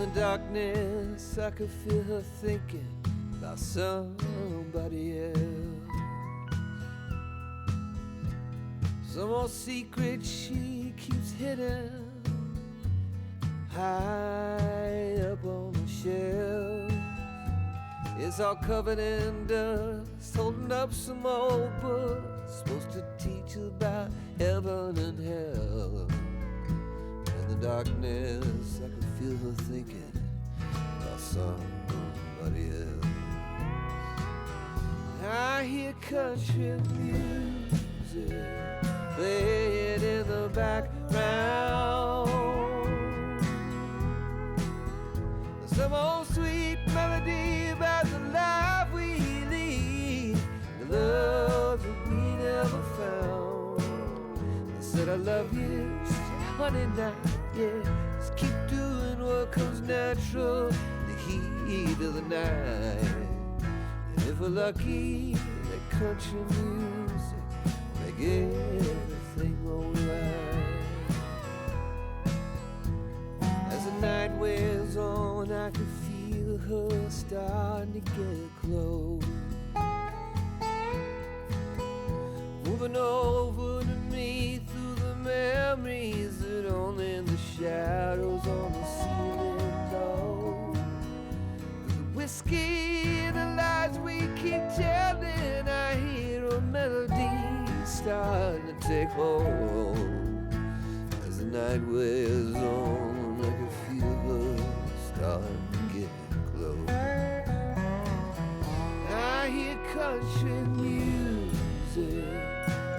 the darkness I could feel her thinking about somebody else. Some old secret she keeps hidden high up on the shelf. It's all covered in dust, holding up some old books supposed to teach about heaven and hell. In the darkness I could feel her thinking about somebody else. I hear country music playing in the background. Some old sweet melody about the life we lead, the love that we never found. I said I love you, she said honey now, yeah, just keep doing what comes natural in the heat of the night. And if we're lucky, that country music make everything alright. As the night wears on, I can feel her starting to get close, moving over to me through the memories that only the shadows on the ceiling know. The whiskey and the lies we keep telling, I hear a melody starting to take hold. As the night wears on, I can feel her starting to get close. I hear country music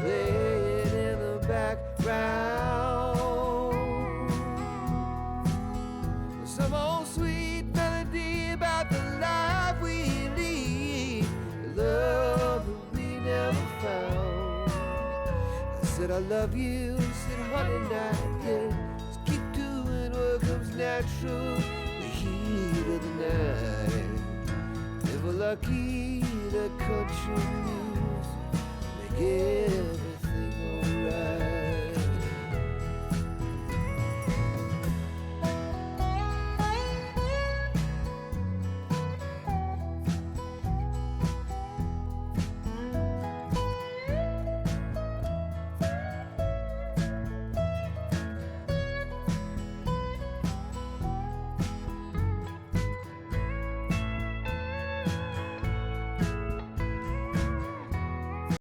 playing in the background. Some old sweet melody about the life we lead, the love that we never found. I said I love you, said honey now, yeah, just keep doing what comes natural in the heat of the night. If we're lucky, the country music make it